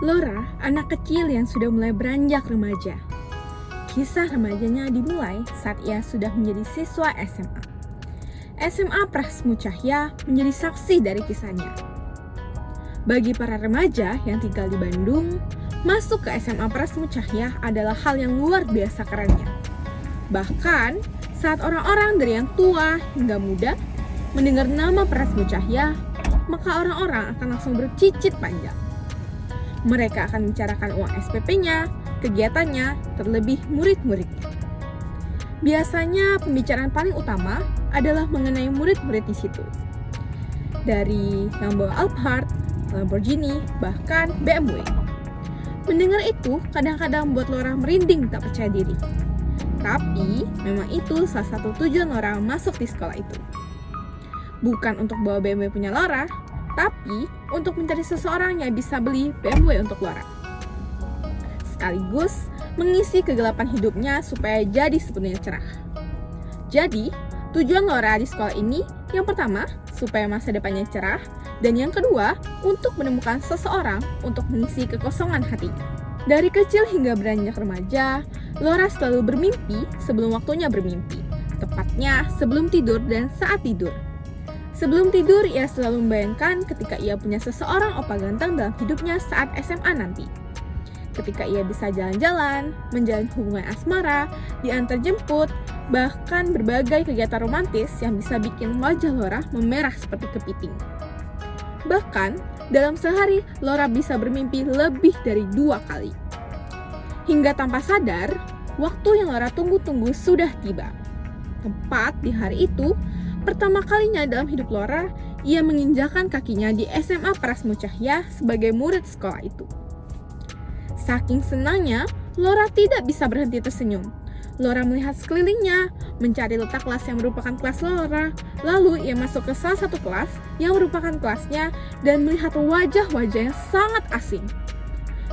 Laura, anak kecil yang sudah mulai beranjak remaja. Kisah remajanya dimulai saat ia sudah menjadi siswa SMA. SMA Prasmu Cahya menjadi saksi dari kisahnya. Bagi para remaja yang tinggal di Bandung, masuk ke SMA Prasmu Cahya adalah hal yang luar biasa kerennya. Bahkan, saat orang-orang dari yang tua hingga muda mendengar nama Prasmu Cahya, maka orang-orang akan langsung bercicit panjang. Mereka akan membicarakan uang SPP-nya, kegiatannya, terlebih murid-muridnya. Biasanya pembicaraan paling utama adalah mengenai murid-murid di situ. Dari yang bawa Alphard, Lamborghini, bahkan BMW. Mendengar itu kadang-kadang membuat Laura merinding tak percaya diri. Tapi memang itu salah satu tujuan Laura masuk di sekolah itu. Bukan untuk bawa BMW punya Laura, tapi untuk mencari seseorang yang bisa beli BMW untuk Laura. Sekaligus mengisi kegelapan hidupnya supaya jadi sepenuhnya cerah. Jadi, tujuan Laura di sekolah ini yang pertama, supaya masa depannya cerah, dan yang kedua, untuk menemukan seseorang untuk mengisi kekosongan hatinya. Dari kecil hingga beranjak remaja, Laura selalu bermimpi sebelum waktunya bermimpi, tepatnya sebelum tidur dan saat tidur. Sebelum tidur, ia selalu membayangkan ketika ia punya seseorang opa ganteng dalam hidupnya saat SMA nanti. Ketika ia bisa jalan-jalan, menjalin hubungan asmara, diantar jemput, bahkan berbagai kegiatan romantis yang bisa bikin wajah Laura memerah seperti kepiting. Bahkan, dalam sehari, Laura bisa bermimpi lebih dari 2 kali. Hingga tanpa sadar, waktu yang Laura tunggu-tunggu sudah tiba. Tepat di hari itu, pertama kalinya dalam hidup Laura, ia menginjakan kakinya di SMA Prasmu Cahya sebagai murid sekolah itu. Saking senangnya, Laura tidak bisa berhenti tersenyum. Laura melihat sekelilingnya, mencari letak kelas yang merupakan kelas Laura. Lalu ia masuk ke salah satu kelas yang merupakan kelasnya dan melihat wajah-wajah yang sangat asing.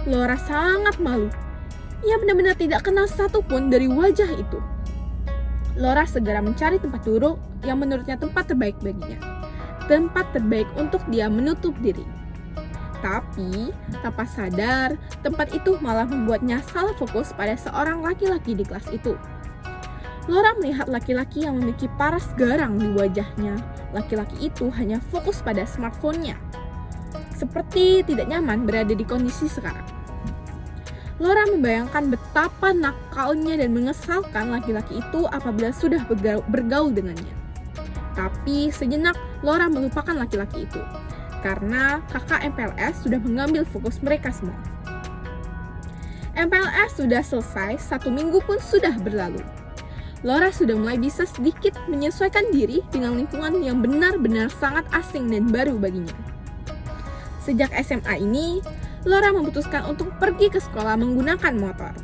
Laura sangat malu. Ia benar-benar tidak kenal satupun dari wajah itu. Laura segera mencari tempat duduk yang menurutnya tempat terbaik baginya. Tempat terbaik untuk dia menutup diri. Tapi, tanpa sadar, tempat itu malah membuatnya salah fokus pada seorang laki-laki di kelas itu. Laura melihat laki-laki yang memiliki paras garang di wajahnya. Laki-laki itu hanya fokus pada smartphone-nya. Seperti tidak nyaman berada di kondisi sekarang. Laura membayangkan betapa nakalnya dan mengesalkan laki-laki itu apabila sudah bergaul dengannya. Tapi sejenak Laura melupakan laki-laki itu, karena kakak MPLS sudah mengambil fokus mereka semua. MPLS sudah selesai, 1 minggu pun sudah berlalu. Laura sudah mulai bisa sedikit menyesuaikan diri dengan lingkungan yang benar-benar sangat asing dan baru baginya. Sejak SMA ini, Laura memutuskan untuk pergi ke sekolah menggunakan motor.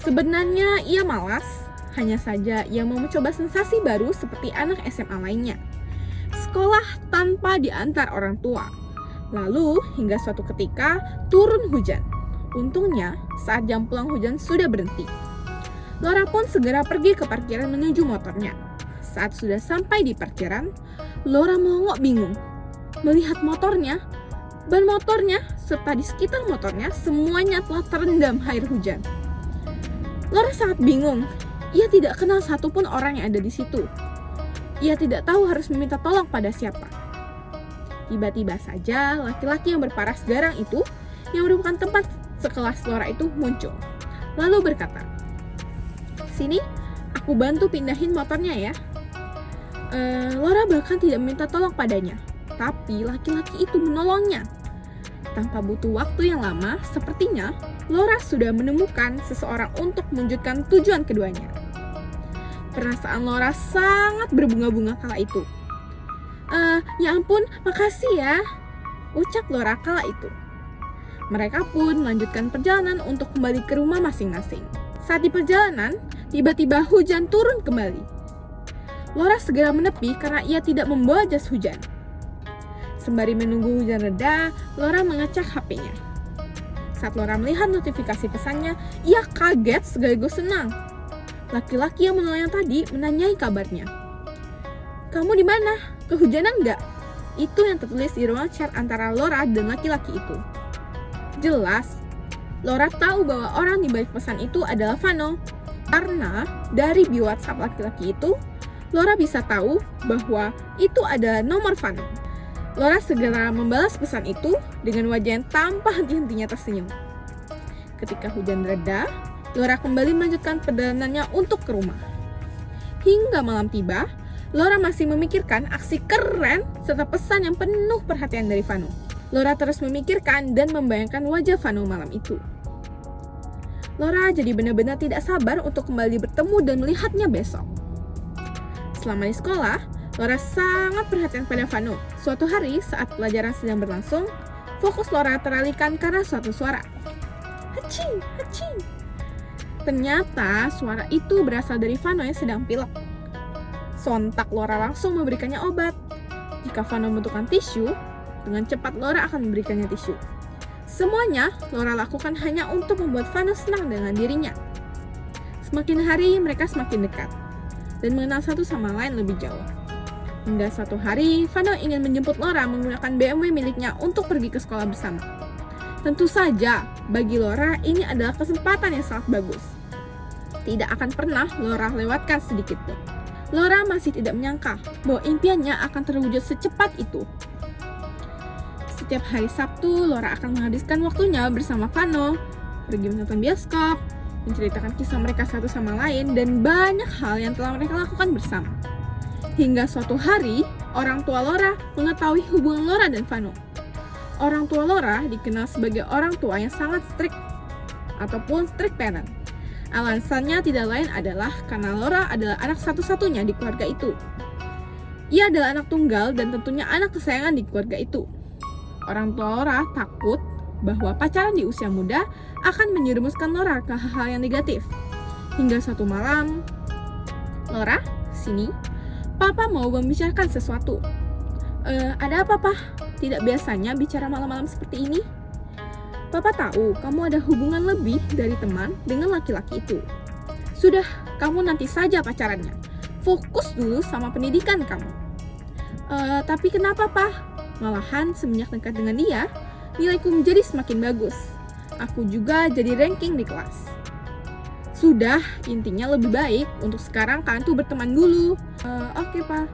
Sebenarnya ia malas, hanya saja ia mau mencoba sensasi baru seperti anak SMA lainnya. Sekolah tanpa diantar orang tua. Lalu hingga suatu ketika turun hujan. Untungnya saat jam pulang hujan sudah berhenti. Laura pun segera pergi ke parkiran menuju motornya. Saat sudah sampai di parkiran, Laura melongok bingung. Melihat motornya, ban motornya, serta di sekitar motornya semuanya telah terendam air hujan. Laura sangat bingung. Ia tidak kenal satupun orang yang ada di situ. Ia tidak tahu harus meminta tolong pada siapa. Tiba-tiba saja laki-laki yang berparas garang itu, yang merupakan tempat sekelas Laura itu muncul. Lalu berkata, "Sini, aku bantu pindahin motornya ya." Laura bahkan tidak meminta tolong padanya, tapi laki-laki itu menolongnya. Tanpa butuh waktu yang lama, sepertinya Laura sudah menemukan seseorang untuk mewujudkan tujuan keduanya. Perasaan Laura sangat berbunga-bunga kala itu. Ya ampun, makasih ya," ucap Laura kala itu. Mereka pun melanjutkan perjalanan untuk kembali ke rumah masing-masing. Saat di perjalanan, tiba-tiba hujan turun kembali. Laura segera menepi karena ia tidak membawa jas hujan. Sembari menunggu hujan reda, Laura mengecek HP-nya. Saat Laura melihat notifikasi pesannya, ia kaget sekaligus senang. Laki-laki yang menolong tadi menanyai kabarnya. "Kamu di mana? Kehujanan nggak?" Itu yang tertulis di ruang chat antara Laura dan laki-laki itu. Jelas, Laura tahu bahwa orang di balik pesan itu adalah Vano. Karena dari bio WhatsApp laki-laki itu, Laura bisa tahu bahwa itu ada nomor Vano. Laura segera membalas pesan itu dengan wajah yang tanpa henti-hentinya tersenyum. Ketika hujan reda, Laura kembali melanjutkan perjalanannya untuk ke rumah. Hingga malam tiba, Laura masih memikirkan aksi keren serta pesan yang penuh perhatian dari Vano. Laura terus memikirkan dan membayangkan wajah Vano malam itu. Laura jadi benar-benar tidak sabar untuk kembali bertemu dan melihatnya besok. Selama di sekolah, Laura sangat perhatian pada Vano. Suatu hari saat pelajaran sedang berlangsung, fokus Laura teralihkan karena suatu suara. Hacing, hacing. Ternyata suara itu berasal dari Vano yang sedang pilek. Sontak Laura langsung memberikannya obat. Jika Vano membutuhkan tisu, dengan cepat Laura akan memberikannya tisu. Semuanya Laura lakukan hanya untuk membuat Vano senang dengan dirinya. Semakin hari mereka semakin dekat dan mengenal satu sama lain lebih jauh. Hingga suatu hari, Vano ingin menjemput Laura menggunakan BMW miliknya untuk pergi ke sekolah bersama. Tentu saja, bagi Laura ini adalah kesempatan yang sangat bagus. Tidak akan pernah Laura lewatkan sedikit pun. Laura masih tidak menyangka bahwa impiannya akan terwujud secepat itu. Setiap hari Sabtu, Laura akan menghabiskan waktunya bersama Vano, pergi menonton bioskop, menceritakan kisah mereka satu sama lain, dan banyak hal yang telah mereka lakukan bersama. Hingga suatu hari, orang tua Laura mengetahui hubungan Laura dan Vano. Orang tua Laura dikenal sebagai orang tua yang sangat strict ataupun strict parent. Alasannya tidak lain adalah karena Laura adalah anak satu-satunya di keluarga itu. Ia adalah anak tunggal dan tentunya anak kesayangan di keluarga itu. Orang tua Laura takut bahwa pacaran di usia muda akan menjerumuskan Laura ke hal-hal yang negatif. Hingga suatu malam, Laura, sini, Papa mau membicarakan sesuatu. Ada apa, Pak? Tidak biasanya bicara malam-malam seperti ini. Papa tahu kamu ada hubungan lebih dari teman dengan laki-laki itu. Sudah, kamu nanti saja pacarannya. Fokus dulu sama pendidikan kamu. Tapi kenapa, Pak? Malahan semenjak dekat dengan dia, nilaiku menjadi semakin bagus. Aku juga jadi ranking di kelas. Sudah, intinya lebih baik untuk sekarang kalian tuh berteman dulu. Oke, Pak.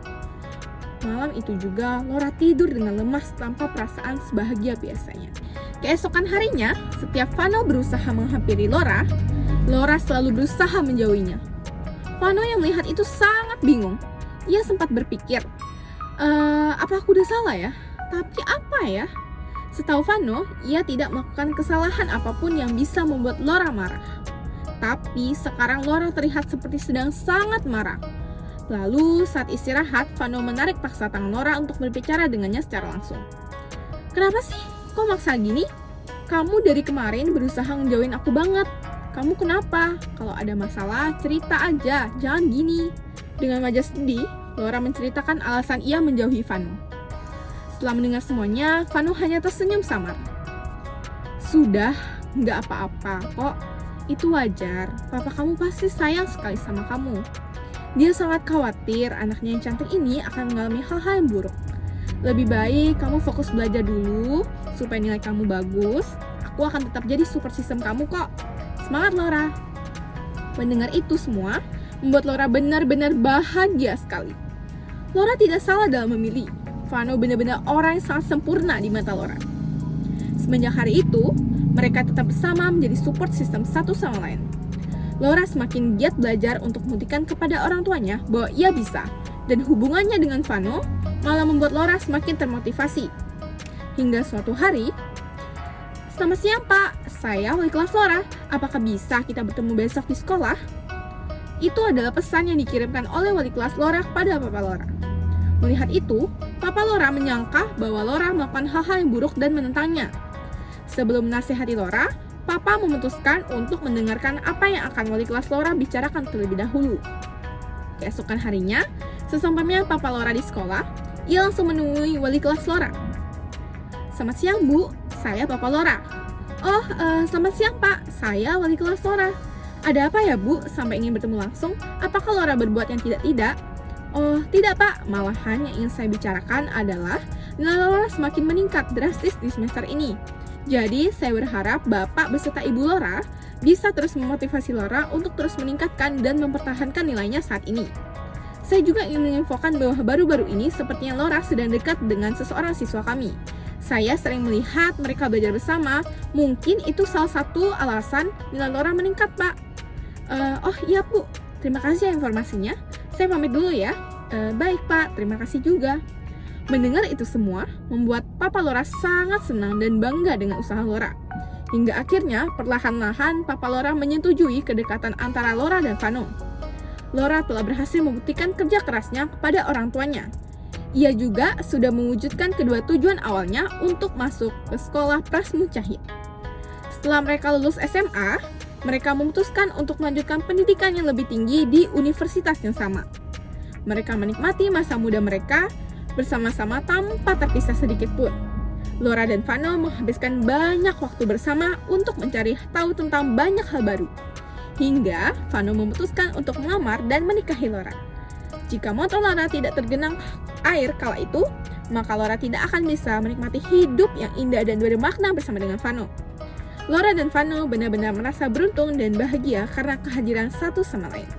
Malam itu juga Laura tidur dengan lemas tanpa perasaan sebahagia biasanya. Keesokan harinya, setiap Vano berusaha menghampiri Laura, Laura selalu berusaha menjauhinya. Vano yang melihat itu sangat bingung. Ia sempat berpikir, apa aku udah salah ya? Tapi apa ya? Setahu Vano, ia tidak melakukan kesalahan apapun yang bisa membuat Laura marah. Tapi sekarang Laura terlihat seperti sedang sangat marah. Lalu saat istirahat, Vano menarik paksa tangan Laura untuk berbicara dengannya secara langsung. Kenapa sih? Kok maksa gini? Kamu dari kemarin berusaha ngejauhin aku banget. Kamu kenapa? Kalau ada masalah, cerita aja, jangan gini. Dengan wajah sedih, Laura menceritakan alasan ia menjauhi Vano. Setelah mendengar semuanya, Vano hanya tersenyum samar. Sudah, nggak apa-apa kok. Itu wajar, papa kamu pasti sayang sekali sama kamu. Dia sangat khawatir anaknya yang cantik ini akan mengalami hal-hal yang buruk. Lebih baik kamu fokus belajar dulu, supaya nilai kamu bagus. Aku akan tetap jadi support system kamu kok. Semangat Laura. Mendengar itu semua, membuat Laura benar-benar bahagia sekali. Laura tidak salah dalam memilih. Vano benar-benar orang yang sangat sempurna di mata Laura. Semenjak hari itu, mereka tetap bersama menjadi support system satu sama lain. Laura semakin giat belajar untuk membuktikan kepada orang tuanya bahwa ia bisa, dan hubungannya dengan Vano malah membuat Laura semakin termotivasi. Hingga suatu hari, "Selamat siang, Pak. Saya wali kelas Laura. Apakah bisa kita bertemu besok di sekolah?" Itu adalah pesan yang dikirimkan oleh wali kelas Laura kepada Papa Laura. Melihat itu, Papa Laura menyangka bahwa Laura melakukan hal-hal yang buruk dan menentangnya. Sebelum menasihati Laura, Papa memutuskan untuk mendengarkan apa yang akan wali kelas Laura bicarakan terlebih dahulu. Keesokan harinya, sesampainya Papa Laura di sekolah, ia langsung menemui wali kelas Laura. "Selamat siang, Bu. Saya Papa Laura." "Oh, selamat siang, Pak. Saya wali kelas Laura. Ada apa ya, Bu, sampai ingin bertemu langsung? Apakah Laura berbuat yang tidak-tidak?" "Oh, tidak, Pak. Malahan yang ingin saya bicarakan adalah nilai Laura semakin meningkat drastis di semester ini. Jadi, saya berharap Bapak beserta Ibu Laura bisa terus memotivasi Laura untuk terus meningkatkan dan mempertahankan nilainya saat ini. Saya juga ingin menginfokan bahwa baru-baru ini sepertinya Laura sedang dekat dengan seseorang siswa kami. Saya sering melihat mereka belajar bersama, mungkin itu salah satu alasan nilai Laura meningkat, Pak. Oh iya, Bu, terima kasih ya informasinya. Saya pamit dulu ya. Baik, Pak, terima kasih juga. Mendengar itu semua, membuat Papa Laura sangat senang dan bangga dengan usaha Laura. Hingga akhirnya, perlahan-lahan Papa Laura menyetujui kedekatan antara Laura dan Vano. Laura telah berhasil membuktikan kerja kerasnya kepada orang tuanya. Ia juga sudah mewujudkan kedua tujuan awalnya untuk masuk ke sekolah Prasmu Cahya. Setelah mereka lulus SMA, mereka memutuskan untuk melanjutkan pendidikan yang lebih tinggi di universitas yang sama. Mereka menikmati masa muda mereka bersama-sama tanpa terpisah sedikit pun. Laura dan Vano menghabiskan banyak waktu bersama untuk mencari tahu tentang banyak hal baru. Hingga Vano memutuskan untuk melamar dan menikahi Laura. Jika motor Laura tidak tergenang air kala itu, maka Laura tidak akan bisa menikmati hidup yang indah dan bermakna bersama dengan Vano. Laura dan Vano benar-benar merasa beruntung dan bahagia karena kehadiran satu sama lain.